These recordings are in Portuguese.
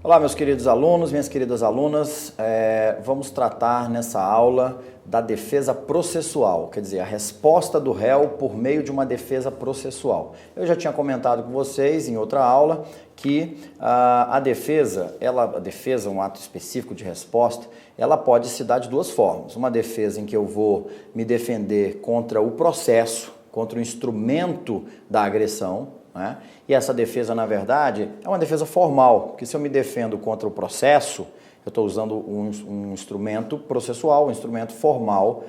Olá, meus queridos alunos, minhas queridas alunas, vamos tratar nessa aula da defesa processual, quer dizer, a resposta do réu por meio de uma defesa processual. Eu já tinha comentado com vocês em outra aula que a defesa, um ato específico de resposta, ela pode se dar de duas formas. Uma defesa em que eu vou me defender contra o processo, contra o instrumento da agressão, né? E essa defesa, na verdade, é uma defesa formal, porque se eu me defendo contra o processo, eu estou usando um instrumento processual, um instrumento formal,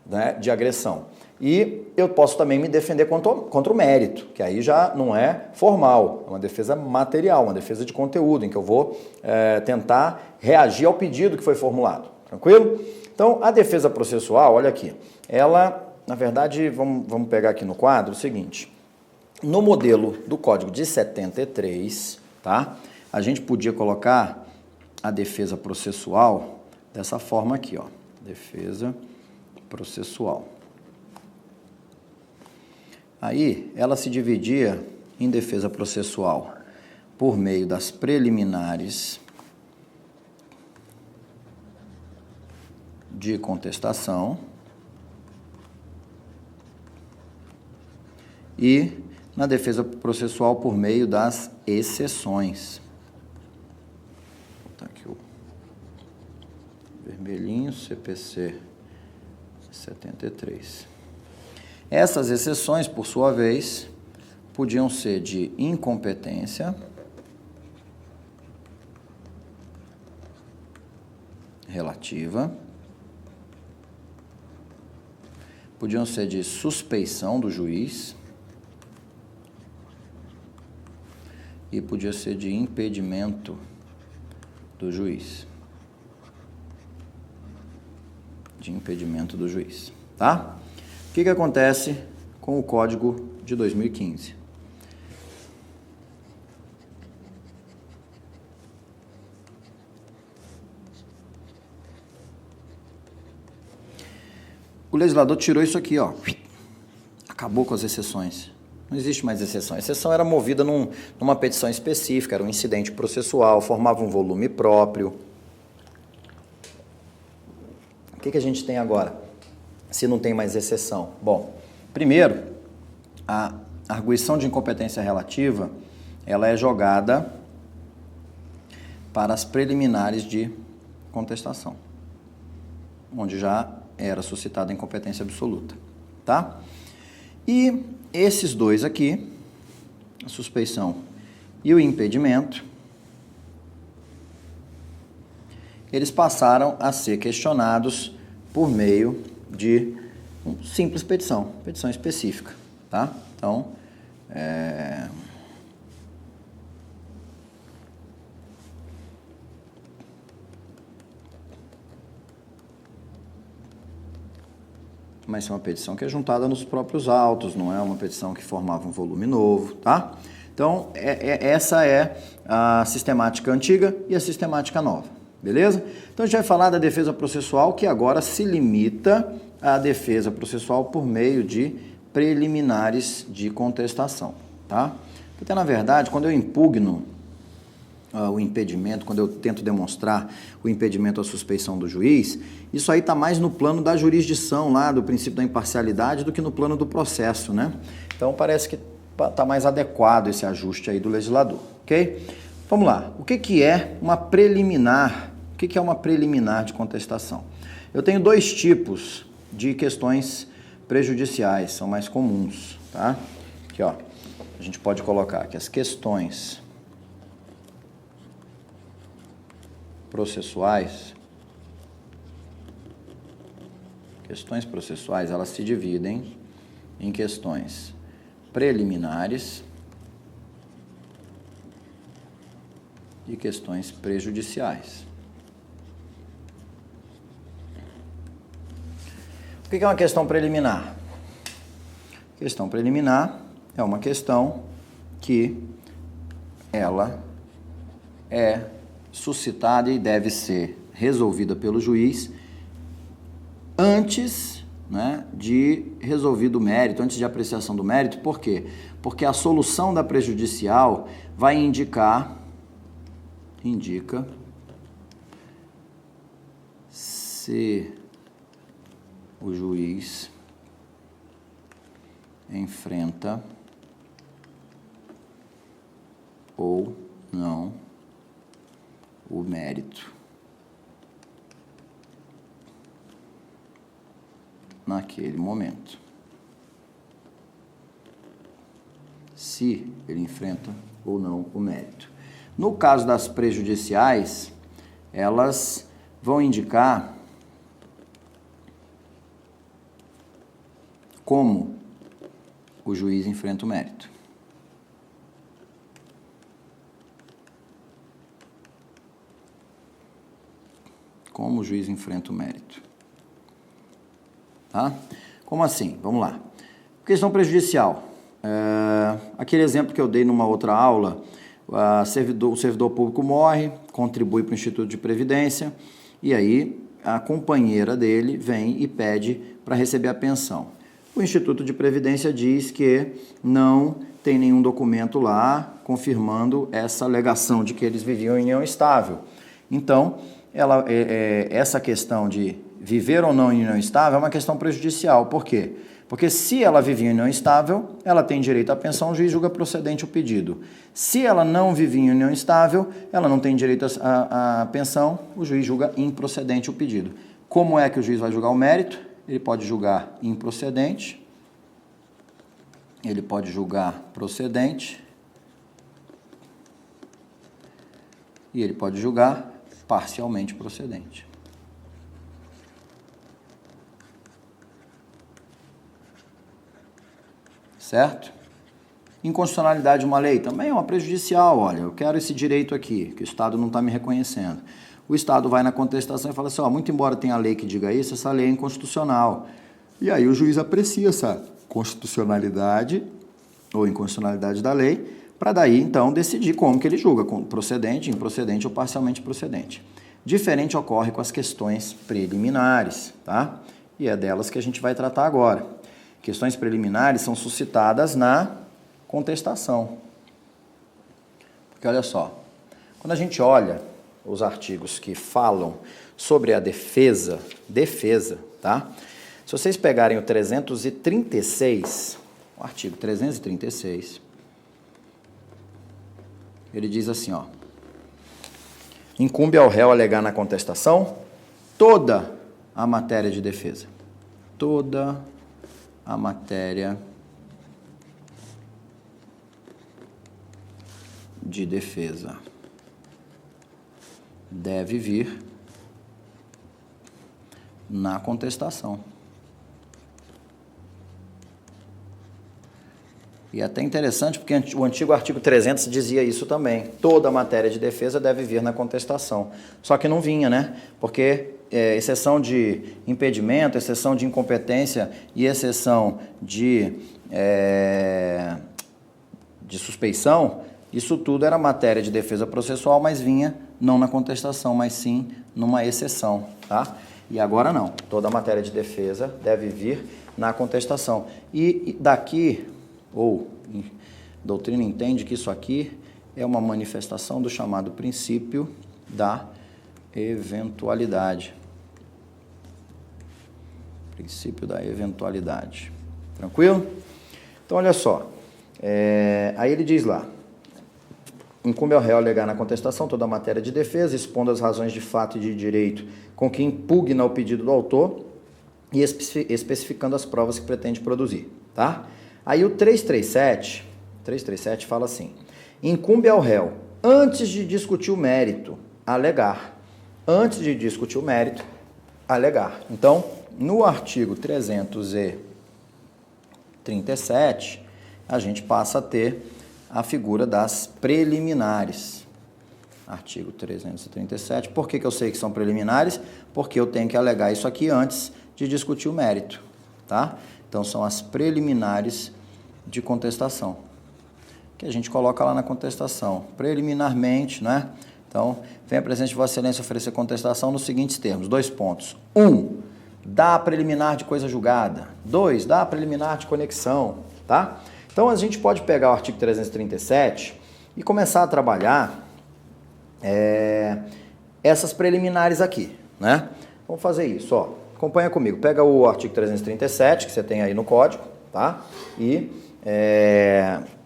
né, de agressão. E eu posso também me defender contra o mérito, que aí já não é formal, é uma defesa material, uma defesa de conteúdo, em que eu vou tentar reagir ao pedido que foi formulado. Tranquilo? Então, a defesa processual, olha aqui, ela, na verdade, vamos pegar aqui no quadro o seguinte. No modelo do Código de 73, tá? A gente podia colocar a defesa processual dessa forma aqui, ó. Defesa processual. Aí, ela se dividia em defesa processual por meio das preliminares de contestação e na defesa processual por meio das exceções. Vou botar aqui o vermelhinho, CPC 73. Essas exceções, por sua vez, podiam ser de incompetência, relativa, podiam ser de suspeição do juiz, e podia ser de impedimento do juiz. De impedimento do juiz, tá? O que acontece com o Código de 2015? O legislador tirou isso aqui, ó. Acabou com as exceções. Não existe mais exceção. A exceção era movida numa petição específica, era um incidente processual, formava um volume próprio. O que a gente tem agora, se não tem mais exceção? Bom, primeiro, a arguição de incompetência relativa, ela é jogada para as preliminares de contestação, onde já era suscitada a incompetência absoluta, tá? E esses dois aqui, a suspeição e o impedimento, eles passaram a ser questionados por meio de uma simples petição específica, tá? Então, mas é uma petição que é juntada nos próprios autos, não é uma petição que formava um volume novo, tá? Então, essa é a sistemática antiga e a sistemática nova, beleza? Então, a gente vai falar da defesa processual, que agora se limita à defesa processual por meio de preliminares de contestação, tá? Porque, na verdade, quando eu impugno o impedimento, quando eu tento demonstrar o impedimento à suspeição do juiz, isso aí está mais no plano da jurisdição lá, do princípio da imparcialidade, do que no plano do processo, né? Então, parece que está mais adequado esse ajuste aí do legislador, ok? Vamos lá. O que é uma preliminar? O que é uma preliminar de contestação? Eu tenho dois tipos de questões prejudiciais, são mais comuns, tá? Aqui, ó, a gente pode colocar aqui as questões processuais. Questões processuais, elas se dividem em questões preliminares e questões prejudiciais. O que é uma questão preliminar? Questão preliminar é uma questão que ela é suscitada e deve ser resolvida pelo juiz antes né, de resolvido o mérito, antes de apreciação do mérito. Por quê? Porque a solução da prejudicial vai indica se o juiz enfrenta ou não o mérito naquele momento. Se ele enfrenta ou não o mérito. No caso das prejudiciais, elas vão indicar como o juiz enfrenta o mérito. Como o juiz enfrenta o mérito. Tá? Como assim? Vamos lá. Questão prejudicial. Aquele exemplo que eu dei numa outra aula, o servidor público morre, contribui para o Instituto de Previdência, e aí a companheira dele vem e pede para receber a pensão. O Instituto de Previdência diz que não tem nenhum documento lá confirmando essa alegação de que eles viviam em união estável. Então, essa questão de viver ou não em união estável é uma questão prejudicial. Por quê? Porque se ela vivia em união estável, ela tem direito à pensão, o juiz julga procedente o pedido. Se ela não vivia em união estável, ela não tem direito à pensão, o juiz julga improcedente o pedido. Como é que o juiz vai julgar o mérito? Ele pode julgar improcedente, ele pode julgar procedente e ele pode julgar parcialmente procedente. Certo? Inconstitucionalidade de uma lei também é uma prejudicial. Olha, eu quero esse direito aqui, que o Estado não está me reconhecendo. O Estado vai na contestação e fala assim, muito embora tenha lei que diga isso, essa lei é inconstitucional. E aí o juiz aprecia essa constitucionalidade ou inconstitucionalidade da lei, para daí, então, decidir como que ele julga, procedente, improcedente ou parcialmente procedente. Diferente ocorre com as questões preliminares, tá? E é delas que a gente vai tratar agora. Questões preliminares são suscitadas na contestação. Porque olha só, quando a gente olha os artigos que falam sobre a defesa, tá? Se vocês pegarem o 336, o artigo 336, ele diz assim, ó, incumbe ao réu alegar na contestação toda a matéria de defesa. Toda a matéria de defesa deve vir na contestação. E é até interessante porque o antigo artigo 300 dizia isso também. Toda a matéria de defesa deve vir na contestação. Só que não vinha, né? Porque exceção de impedimento, exceção de incompetência e exceção de suspeição, isso tudo era matéria de defesa processual, mas vinha não na contestação, mas sim numa exceção, tá? E agora não. Toda a matéria de defesa deve vir na contestação. E daqui, ou doutrina entende que isso aqui é uma manifestação do chamado princípio da eventualidade. Princípio da eventualidade. Tranquilo? Então, olha só. Aí ele diz lá, incumbe ao réu alegar na contestação toda a matéria de defesa, expondo as razões de fato e de direito com que impugna o pedido do autor e especificando as provas que pretende produzir, tá? Aí o 337 fala assim, incumbe ao réu, antes de discutir o mérito, alegar. Antes de discutir o mérito, alegar. Então, no artigo 337, a gente passa a ter a figura das preliminares. Artigo 337. Por que eu sei que são preliminares? Porque eu tenho que alegar isso aqui antes de discutir o mérito, tá? Então, são as preliminares de contestação, que a gente coloca lá na contestação, preliminarmente, né? Então, vem a presença de Vossa Excelência oferecer contestação nos seguintes termos, 2 pontos. 1. dá preliminar de coisa julgada. 2, dá preliminar de conexão, tá? Então a gente pode pegar o artigo 337 e começar a trabalhar essas preliminares aqui, né? Vamos fazer isso, ó. Acompanha comigo. Pega o artigo 337 que você tem aí no código, tá? E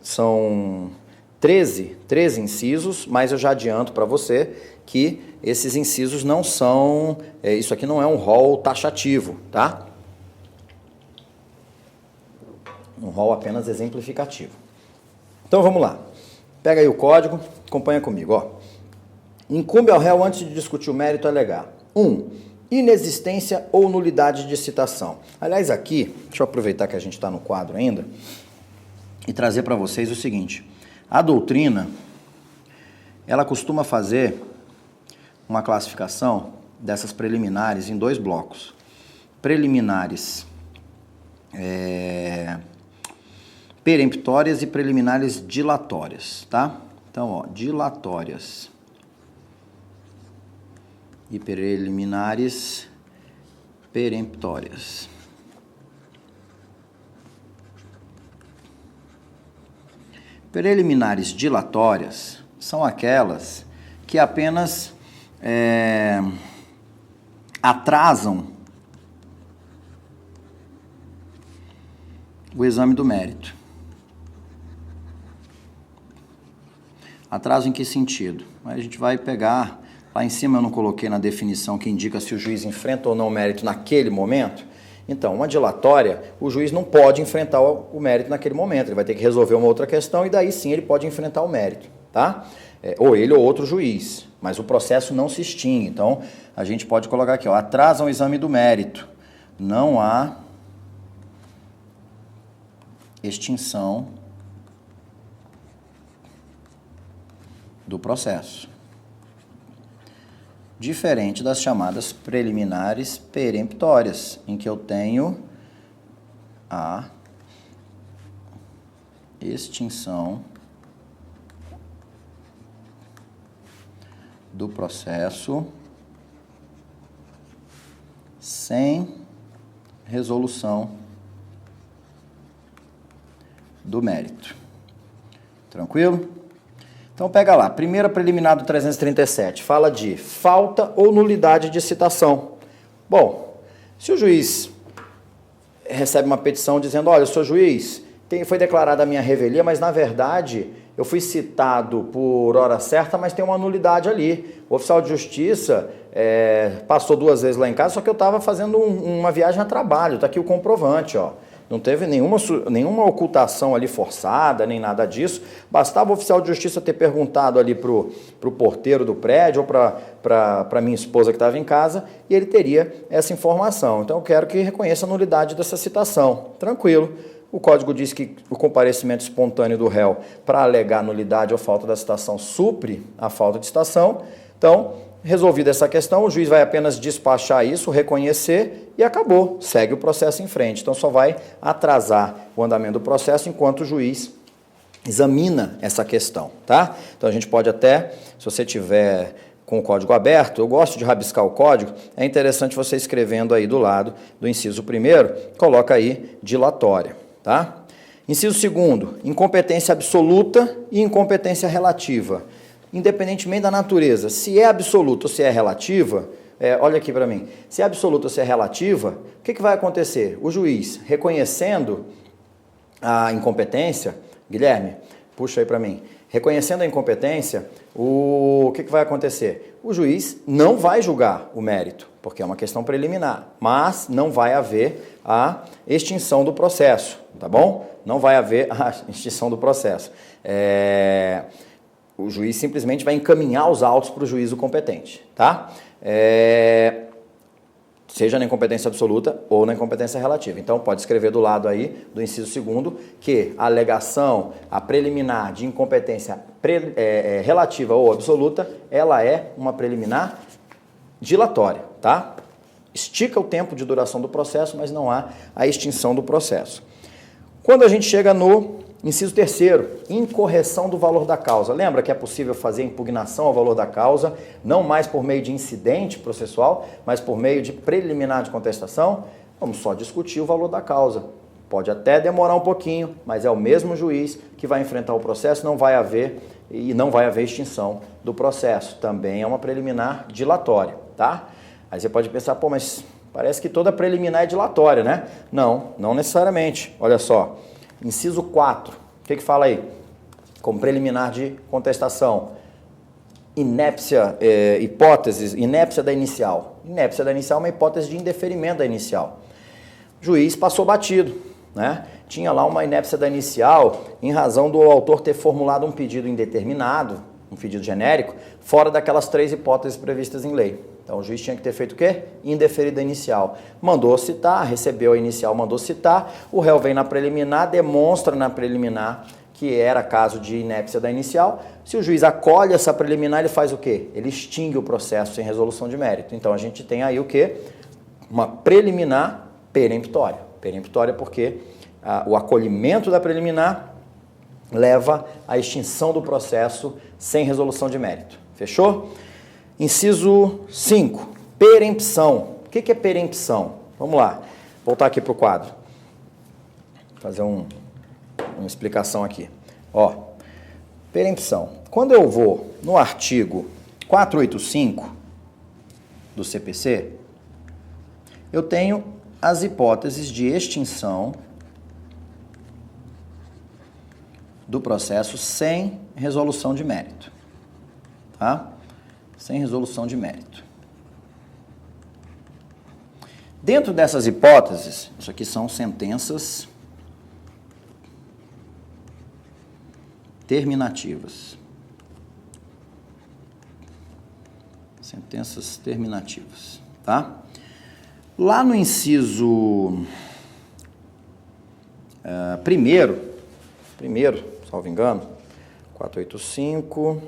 são 13 incisos, mas eu já adianto para você que esses incisos não são, isso aqui não é um rol taxativo, tá? Um rol apenas exemplificativo. Então vamos lá. Pega aí o código, acompanha comigo, ó. Incumbe ao réu, antes de discutir o mérito, alegar. 1. Inexistência ou nulidade de citação. Aliás, aqui, deixa eu aproveitar que a gente está no quadro ainda e trazer para vocês o seguinte. A doutrina, ela costuma fazer uma classificação dessas preliminares em 2 blocos. Preliminares peremptórias e preliminares dilatórias, tá? Então, ó, dilatórias e preliminares peremptórias. Preliminares dilatórias são aquelas que apenas atrasam o exame do mérito. Atraso em que sentido? A gente vai pegar, lá em cima eu não coloquei na definição que indica se o juiz enfrenta ou não o mérito naquele momento. Então, uma dilatória, o juiz não pode enfrentar o mérito naquele momento, ele vai ter que resolver uma outra questão e daí sim ele pode enfrentar o mérito, tá? Ou ele ou outro juiz, mas o processo não se extingue. Então, a gente pode colocar aqui, ó, atrasam o exame do mérito. Não há extinção do processo. Diferente das chamadas preliminares peremptórias, em que eu tenho a extinção do processo sem resolução do mérito. Tranquilo? Então pega lá, primeira preliminar do 337, fala de falta ou nulidade de citação. Bom, se o juiz recebe uma petição dizendo, olha, senhor juiz, foi declarada a minha revelia, mas na verdade eu fui citado por hora certa, mas tem uma nulidade ali. O oficial de justiça passou 2 vezes lá em casa, só que eu estava fazendo uma viagem a trabalho, está aqui o comprovante, ó. Não teve nenhuma ocultação ali forçada, nem nada disso. Bastava o oficial de justiça ter perguntado ali pro porteiro do prédio ou para minha esposa que estava em casa e ele teria essa informação. Então eu quero que reconheça a nulidade dessa citação. Tranquilo. O código diz que o comparecimento espontâneo do réu para alegar nulidade ou falta da citação supre a falta de citação. Então, resolvida essa questão, o juiz vai apenas despachar isso, reconhecer e acabou, segue o processo em frente. Então só vai atrasar o andamento do processo enquanto o juiz examina essa questão, tá? Então a gente pode até, se você tiver com o código aberto, eu gosto de rabiscar o código, é interessante você escrevendo aí do lado do inciso 1º, coloca aí dilatória, tá? Inciso 2º, incompetência absoluta e incompetência relativa. Independentemente da natureza, se é absoluta ou se é relativa, olha aqui para mim, se é absoluta ou se é relativa, o que vai acontecer? O juiz, reconhecendo a incompetência, Guilherme, puxa aí para mim, reconhecendo a incompetência, o que vai acontecer? O juiz não vai julgar o mérito, porque é uma questão preliminar, mas não vai haver a extinção do processo, tá bom? Não vai haver a extinção do processo. O juiz simplesmente vai encaminhar os autos para o juízo competente, tá? Seja na incompetência absoluta ou na incompetência relativa. Então, pode escrever do lado aí, do inciso 2º, que a alegação, a preliminar de incompetência relativa ou absoluta, ela é uma preliminar dilatória, tá? Estica o tempo de duração do processo, mas não há a extinção do processo. Quando a gente chega no Inciso terceiro, incorreção do valor da causa. Lembra que é possível fazer impugnação ao valor da causa, não mais por meio de incidente processual, mas por meio de preliminar de contestação? Vamos só discutir o valor da causa. Pode até demorar um pouquinho, mas é o mesmo juiz que vai enfrentar o processo, não vai haver extinção do processo. Também é uma preliminar dilatória, tá? Aí você pode pensar, pô, mas parece que toda preliminar é dilatória, né? Não necessariamente. Olha só, inciso 4, o que fala aí? Como preliminar de contestação. Inépcia da inicial. Inépcia da inicial é uma hipótese de indeferimento da inicial. O juiz passou batido, né? Tinha lá uma inépcia da inicial em razão do autor ter formulado um pedido indeterminado, um pedido genérico, fora daquelas 3 hipóteses previstas em lei. Então o juiz tinha que ter feito o quê? Indeferida inicial. Mandou citar, recebeu a inicial, mandou citar, o réu vem na preliminar, demonstra na preliminar que era caso de inépcia da inicial. Se o juiz acolhe essa preliminar, ele faz o quê? Ele extingue o processo sem resolução de mérito. Então a gente tem aí o quê? Uma preliminar peremptória. Peremptória porque o acolhimento da preliminar leva à extinção do processo sem resolução de mérito. Fechou? Inciso 5, perempção. O que é perempção? Vamos lá, voltar aqui para o quadro. Fazer uma explicação aqui. Ó, perempção. Quando eu vou no artigo 485 do CPC, eu tenho as hipóteses de extinção do processo sem resolução de mérito, tá? Sem resolução de mérito. Dentro dessas hipóteses, isso aqui são sentenças terminativas. Sentenças terminativas, tá? Lá no inciso primeiro, salvo engano, 485,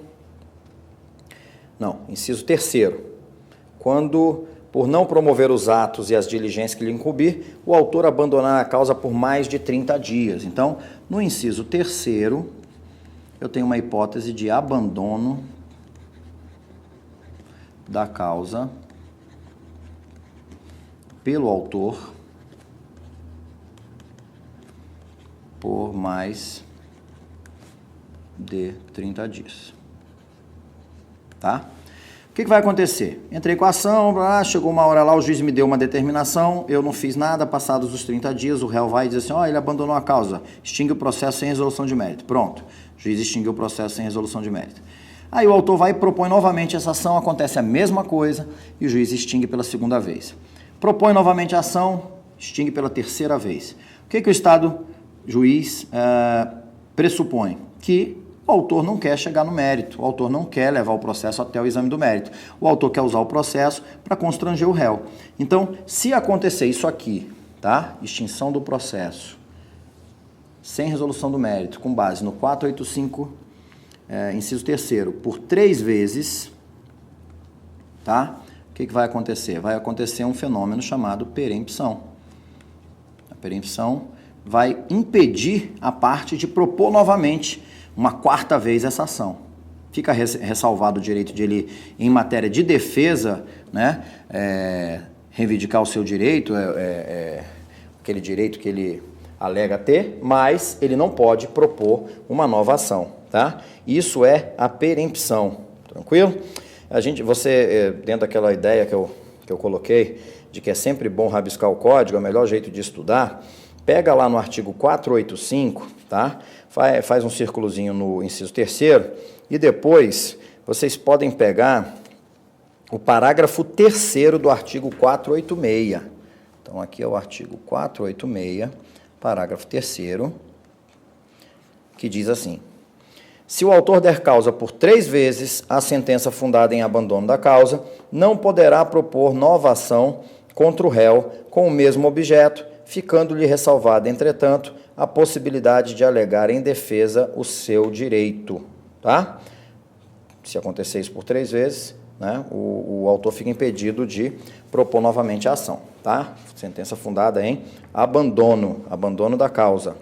não, inciso 3º, quando, por não promover os atos e as diligências que lhe incumbir, o autor abandonar a causa por mais de 30 dias. Então, no inciso 3º, eu tenho uma hipótese de abandono da causa pelo autor por mais de 30 dias. Tá? O que vai acontecer? Entrei com a ação, chegou uma hora lá, o juiz me deu uma determinação, eu não fiz nada, passados os 30 dias, o réu vai dizer assim, ele abandonou a causa, extingue o processo sem resolução de mérito. Pronto, o juiz extinguiu o processo sem resolução de mérito. Aí o autor vai e propõe novamente essa ação, acontece a mesma coisa e o juiz extingue pela segunda vez. Propõe novamente a ação, extingue pela terceira vez. O que o Estado, juiz, pressupõe? Que o autor não quer chegar no mérito, o autor não quer levar o processo até o exame do mérito. O autor quer usar o processo para constranger o réu. Então, se acontecer isso aqui, tá? Extinção do processo sem resolução do mérito, com base no 485, inciso 3º, por 3 vezes, tá? O que vai acontecer? Vai acontecer um fenômeno chamado perempção. A perempção vai impedir a parte de propor novamente uma 4ª vez essa ação. Fica ressalvado o direito de ele, em matéria de defesa, né, reivindicar o seu direito, aquele direito que ele alega ter, mas ele não pode propor uma nova ação, tá? Isso é a perempção, tranquilo? Você, dentro daquela ideia que eu coloquei, de que é sempre bom rabiscar o código, é o melhor jeito de estudar, pega lá no artigo 485, tá? Faz um círculozinho no inciso 3º e depois vocês podem pegar o parágrafo 3º do artigo 486. Então, aqui é o artigo 486, parágrafo 3º, que diz assim: se o autor der causa por 3 vezes a sentença fundada em abandono da causa, não poderá propor nova ação contra o réu com o mesmo objeto, ficando-lhe ressalvada, entretanto, a possibilidade de alegar em defesa o seu direito, tá? Se acontecer isso por 3 vezes, né, o autor fica impedido de propor novamente a ação, tá? Sentença fundada em abandono da causa.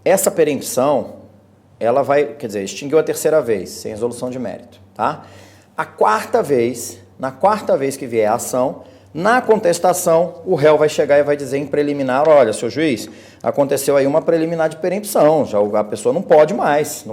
Essa perempção, ela vai, quer dizer, extinguiu a terceira vez, sem resolução de mérito, tá? Na quarta vez que vier a ação, na contestação, o réu vai chegar e vai dizer em preliminar, olha, seu juiz, aconteceu aí uma preliminar de perempção, já a pessoa não pode mais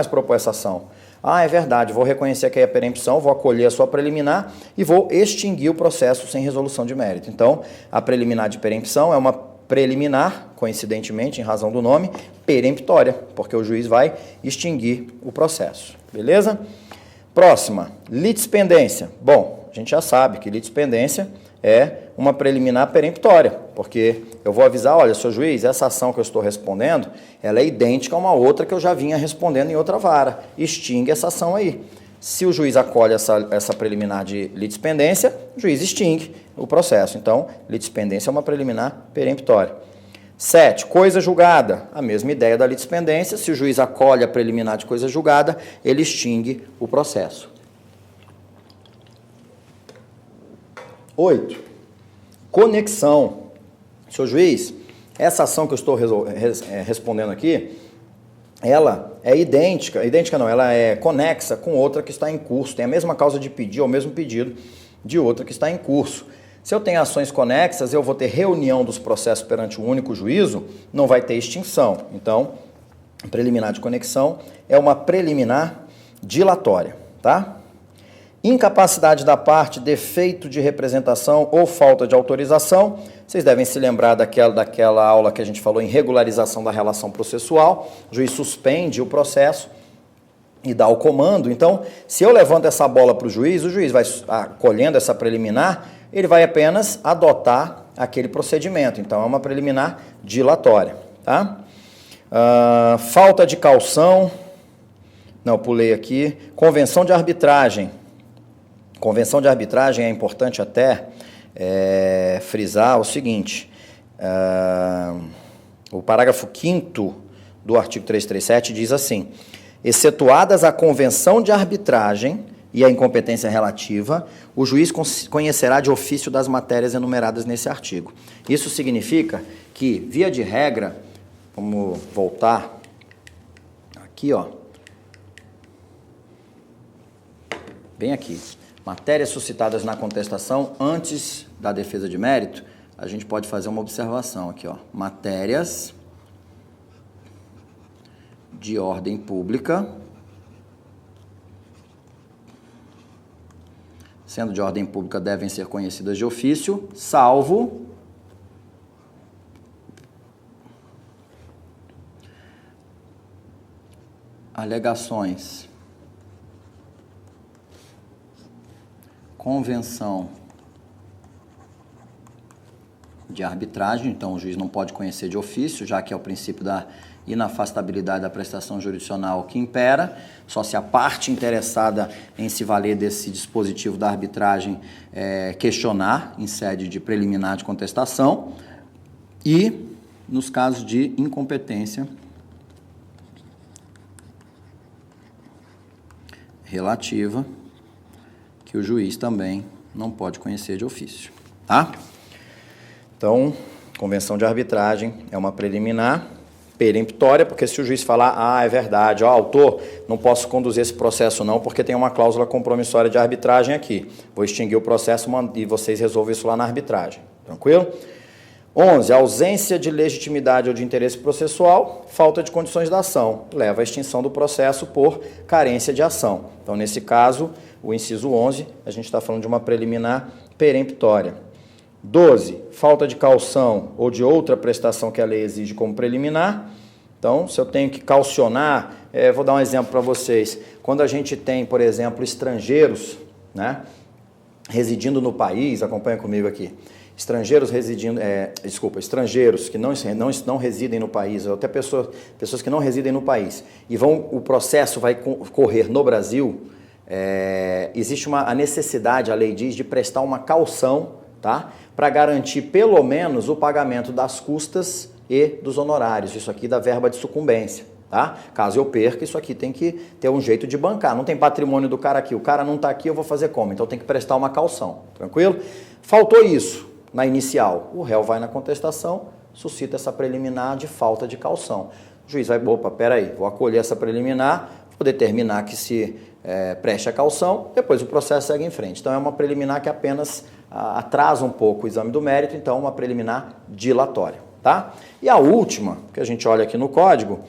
propor essa ação. Ah, é verdade, vou reconhecer que é a perempção, vou acolher a sua preliminar e vou extinguir o processo sem resolução de mérito. Então, a preliminar de perempção é uma preliminar, coincidentemente, em razão do nome, peremptória, porque o juiz vai extinguir o processo. Beleza? Próxima, litispendência. Bom, a gente já sabe que litispendência é uma preliminar peremptória, porque eu vou avisar, olha, seu juiz, essa ação que eu estou respondendo, ela é idêntica a uma outra que eu já vinha respondendo em outra vara. Extingue essa ação aí. Se o juiz acolhe essa preliminar de litispendência, o juiz extingue o processo. Então, litispendência é uma preliminar peremptória. 7. Coisa julgada. A mesma ideia da litispendência. Se o juiz acolhe a preliminar de coisa julgada, ele extingue o processo. 8. Conexão. Seu juiz, essa ação que eu estou respondendo aqui, ela é idêntica não, ela é conexa com outra que está em curso, tem a mesma causa de pedir, ou o mesmo pedido de outra que está em curso. Se eu tenho ações conexas, eu vou ter reunião dos processos perante um único juízo, não vai ter extinção. Então, a preliminar de conexão é uma preliminar dilatória, tá? Incapacidade da parte, defeito de representação ou falta de autorização. Vocês devem se lembrar daquela aula que a gente falou em regularização da relação processual. O juiz suspende o processo e dá o comando. Então, se eu levanto essa bola para o juiz vai acolhendo essa preliminar, ele vai apenas adotar aquele procedimento. Então, é uma preliminar dilatória, tá? Falta de caução. Não, pulei aqui. Convenção de arbitragem. Convenção de arbitragem é importante até frisar o seguinte, o parágrafo 5º do artigo 337 diz assim, excetuadas a convenção de arbitragem e a incompetência relativa, o juiz conhecerá de ofício das matérias enumeradas nesse artigo. Isso significa que, via de regra, vamos voltar aqui, ó, bem aqui, matérias suscitadas na contestação antes da defesa de mérito, a gente pode fazer uma observação aqui, ó. Matérias de ordem pública, sendo de ordem pública, devem ser conhecidas de ofício, salvo alegações, convenção de arbitragem, então o juiz não pode conhecer de ofício, já que é o princípio da inafastabilidade da prestação jurisdicional que impera, só se a parte interessada em se valer desse dispositivo da arbitragem questionar em sede de preliminar de contestação e nos casos de incompetência relativa, que o juiz também não pode conhecer de ofício, tá? Então, convenção de arbitragem é uma preliminar peremptória, porque se o juiz falar, é verdade, autor, não posso conduzir esse processo não, porque tem uma cláusula compromissória de arbitragem aqui. Vou extinguir o processo e vocês resolvem isso lá na arbitragem, tranquilo? 11. Ausência de legitimidade ou de interesse processual, falta de condições da ação, leva à extinção do processo por carência de ação. Então, nesse caso, o inciso 11, a gente está falando de uma preliminar peremptória. 12. Falta de caução ou de outra prestação que a lei exige como preliminar. Então, se eu tenho que caucionar, vou dar um exemplo para vocês. Quando a gente tem, por exemplo, estrangeiros, né, residindo no país, acompanha comigo aqui, estrangeiros que não residem no país, ou até pessoas que não residem no país, e o processo vai correr no Brasil, existe a necessidade, a lei diz, de prestar uma caução, tá? Para garantir pelo menos o pagamento das custas e dos honorários, isso aqui da verba de sucumbência, tá? Caso eu perca, isso aqui tem que ter um jeito de bancar, não tem patrimônio do cara aqui, o cara não está aqui, eu vou fazer como? Então tem que prestar uma caução, tranquilo? Faltou isso na inicial, o réu vai na contestação, suscita essa preliminar de falta de caução. O juiz vai, opa, peraí, vou acolher essa preliminar, vou determinar que se preste a caução, depois o processo segue em frente. Então é uma preliminar que apenas atrasa um pouco o exame do mérito, então uma preliminar dilatória. Tá? E a última, que a gente olha aqui no código,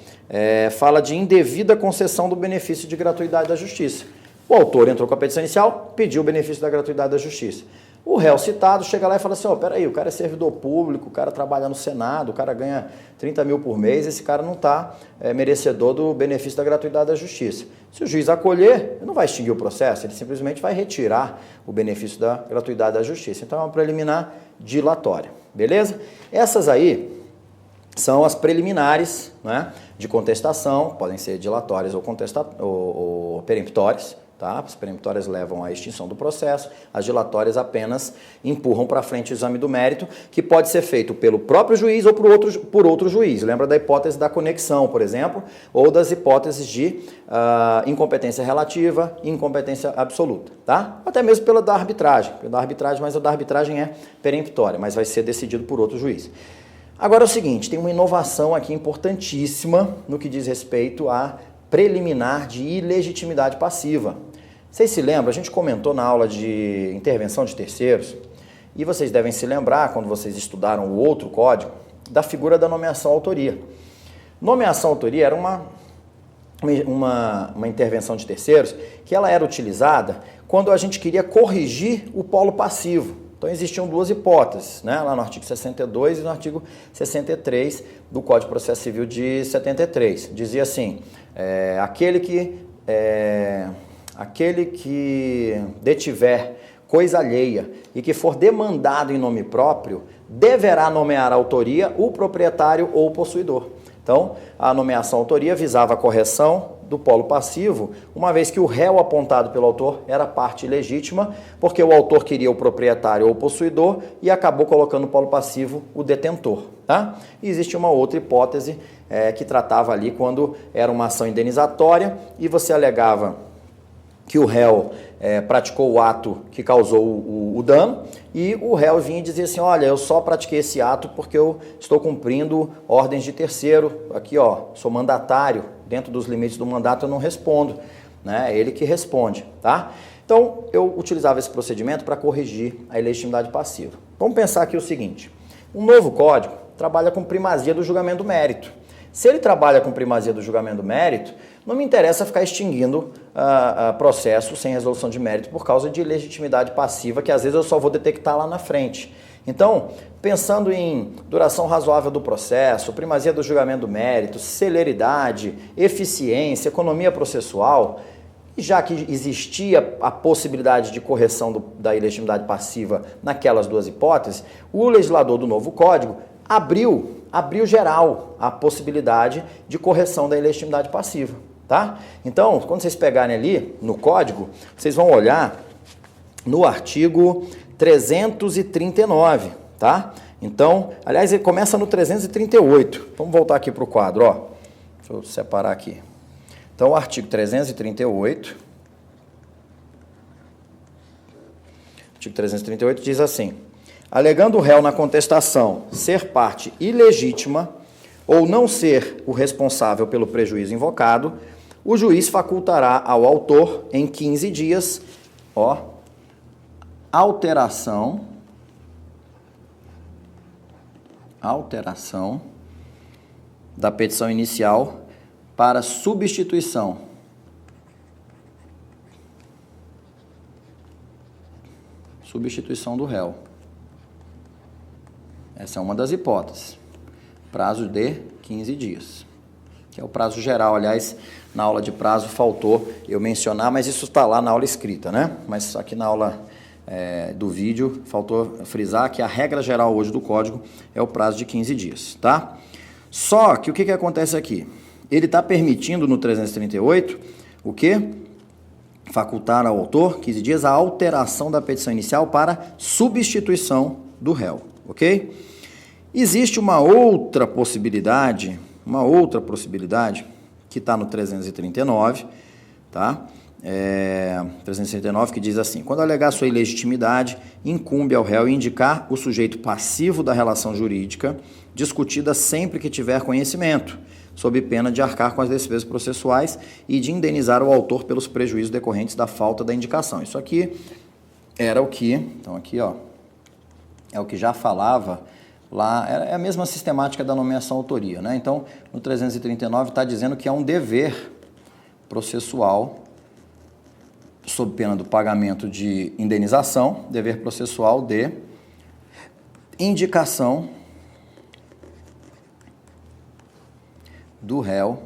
fala de indevida concessão do benefício de gratuidade da justiça. O autor entrou com a petição inicial, pediu o benefício da gratuidade da justiça. O réu citado chega lá e fala assim, peraí, o cara é servidor público, o cara trabalha no Senado, o cara ganha 30 mil por mês, esse cara não está merecedor do benefício da gratuidade da justiça. Se o juiz acolher, ele não vai extinguir o processo, ele simplesmente vai retirar o benefício da gratuidade da justiça. Então é uma preliminar dilatória, beleza? Essas aí são as preliminares, né, de contestação, podem ser dilatórias ou peremptórias. Tá? As peremptórias levam à extinção do processo, as dilatórias apenas empurram para frente o exame do mérito, que pode ser feito pelo próprio juiz ou por outro juiz. Lembra da hipótese da conexão, por exemplo, ou das hipóteses de incompetência relativa e incompetência absoluta. Tá? Até mesmo pela da arbitragem, mas a da arbitragem é peremptória, mas vai ser decidido por outro juiz. Agora é o seguinte, tem uma inovação aqui importantíssima no que diz respeito a preliminar de ilegitimidade passiva. Vocês se lembram? A gente comentou na aula de intervenção de terceiros, e vocês devem se lembrar, quando vocês estudaram o outro código, da figura da nomeação-autoria. Nomeação-autoria era uma intervenção de terceiros que ela era utilizada quando a gente queria corrigir o polo passivo. Então existiam duas hipóteses, né? Lá no artigo 62 e no artigo 63 do Código de Processo Civil de 73. Dizia assim, aquele que detiver coisa alheia e que for demandado em nome próprio, deverá nomear a autoria o proprietário ou o possuidor. Então, a nomeação-autoria visava a correção do polo passivo, uma vez que o réu apontado pelo autor era parte ilegítima, porque o autor queria o proprietário ou o possuidor e acabou colocando no polo passivo o detentor. Tá? E existe uma outra hipótese que tratava ali quando era uma ação indenizatória e você alegava que o réu praticou o ato que causou o dano e o réu vinha e dizia assim, olha, eu só pratiquei esse ato porque eu estou cumprindo ordens de terceiro, aqui sou mandatário, dentro dos limites do mandato eu não respondo, né? É ele que responde, tá? Então eu utilizava esse procedimento para corrigir a ilegitimidade passiva. Vamos pensar aqui o seguinte, um novo código trabalha com primazia do julgamento do mérito. Se ele trabalha com primazia do julgamento do mérito, não me interessa ficar extinguindo processo sem resolução de mérito por causa de ilegitimidade passiva, que às vezes eu só vou detectar lá na frente. Então, pensando em duração razoável do processo, primazia do julgamento do mérito, celeridade, eficiência, economia processual, e já que existia a possibilidade de correção da ilegitimidade passiva naquelas duas hipóteses, o legislador do novo código abriu geral a possibilidade de correção da ilegitimidade passiva, tá? Então, quando vocês pegarem ali no código, vocês vão olhar no artigo 339, tá? Então, aliás, ele começa no 338. Vamos voltar aqui para o quadro, ó. Deixa eu separar aqui. Então, o artigo 338. O artigo 338 diz assim: alegando o réu na contestação ser parte ilegítima ou não ser o responsável pelo prejuízo invocado, o juiz facultará ao autor em 15 dias, alteração da petição inicial para substituição do réu. Essa é uma das hipóteses. Prazo de 15 dias, que é o prazo geral. Aliás, na aula de prazo faltou eu mencionar, mas isso está lá na aula escrita, né? Mas aqui na aula do vídeo faltou frisar que a regra geral hoje do código é o prazo de 15 dias, tá? Só que o que acontece aqui? Ele está permitindo no 338 o quê? Facultar ao autor, 15 dias, a alteração da petição inicial para substituição do réu, ok? Existe uma outra possibilidade que está no 339, tá? 339 que diz assim: quando alegar sua ilegitimidade, incumbe ao réu indicar o sujeito passivo da relação jurídica discutida sempre que tiver conhecimento, sob pena de arcar com as despesas processuais e de indenizar o autor pelos prejuízos decorrentes da falta da indicação. Isso aqui era o que, então aqui ó, é o que já falava lá, é a mesma sistemática da nomeação autoria, né? Então, no 339 está dizendo que é um dever processual, sob pena do pagamento de indenização, dever processual de indicação do réu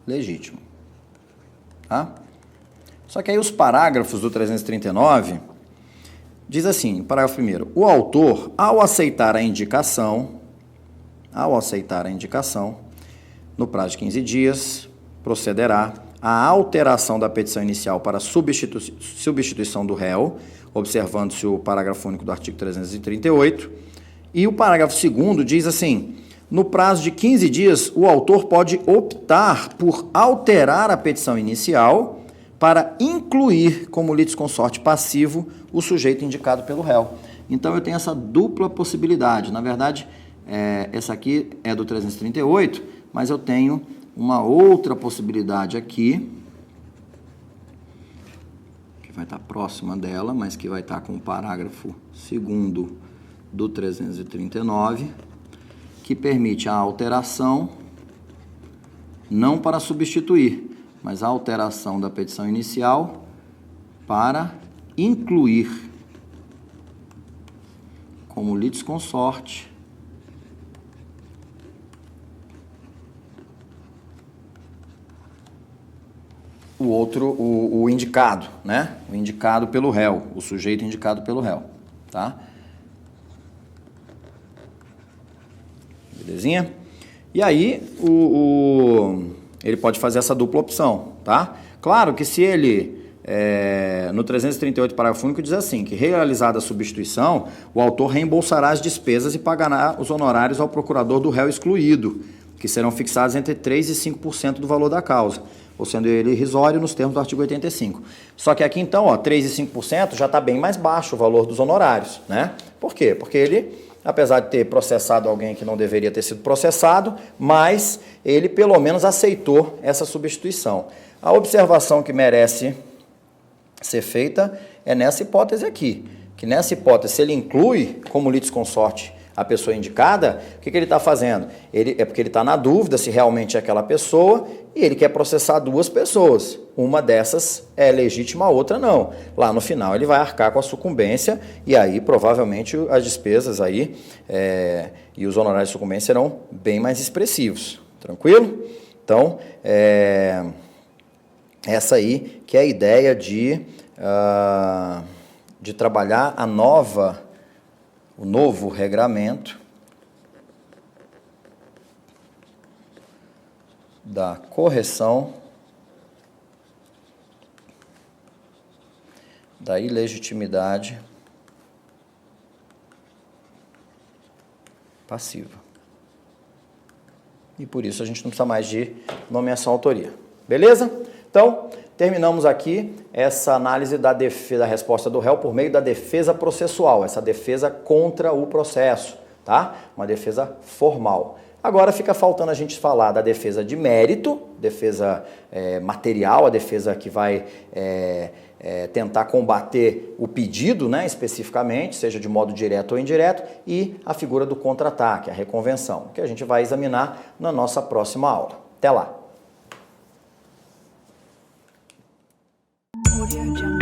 legítimo, tá? Só que aí os parágrafos do 339 diz assim, parágrafo 1º, o autor, ao aceitar a indicação, no prazo de 15 dias, procederá à alteração da petição inicial para substituição do réu, observando-se o parágrafo único do artigo 338, e o parágrafo 2º diz assim, no prazo de 15 dias, o autor pode optar por alterar a petição inicial para incluir como litisconsorte passivo o sujeito indicado pelo réu. Então, eu tenho essa dupla possibilidade. Na verdade, essa aqui é do 338, mas eu tenho uma outra possibilidade aqui, que vai estar próxima dela, mas que vai estar com o parágrafo 2º do 339, que permite a alteração, não para substituir, mas a alteração da petição inicial para incluir como litisconsorte o indicado, né? O indicado pelo réu, o sujeito indicado pelo réu, tá? Belezinha? E aí, ele pode fazer essa dupla opção, tá? Claro que se ele, no 338, parágrafo único, diz assim, que realizada a substituição, o autor reembolsará as despesas e pagará os honorários ao procurador do réu excluído, que serão fixados entre 3% e 5% do valor da causa, ou sendo ele irrisório nos termos do artigo 85. Só que aqui, então, ó, 3% e 5% já está bem mais baixo o valor dos honorários, né? Por quê? Porque ele, apesar de ter processado alguém que não deveria ter sido processado, mas ele pelo menos aceitou essa substituição. A observação que merece ser feita é nessa hipótese aqui, que nessa hipótese, se ele inclui como litisconsorte a pessoa indicada, o que ele está fazendo? É porque ele está na dúvida se realmente é aquela pessoa e ele quer processar duas pessoas. Uma dessas é legítima, a outra não. Lá no final ele vai arcar com a sucumbência e aí provavelmente as despesas aí e os honorários de sucumbência serão bem mais expressivos. Tranquilo? Então, essa aí que é a ideia de trabalhar o novo regramento da correção da ilegitimidade passiva. E por isso a gente não precisa mais de nomeação autoria. Beleza? Então, terminamos aqui essa análise da resposta do réu por meio da defesa processual, essa defesa contra o processo, tá? Uma defesa formal. Agora fica faltando a gente falar da defesa de mérito, defesa material, a defesa que vai tentar combater o pedido, né, especificamente, seja de modo direto ou indireto, e a figura do contra-ataque, a reconvenção, que a gente vai examinar na nossa próxima aula. Até lá! Audio Jungle.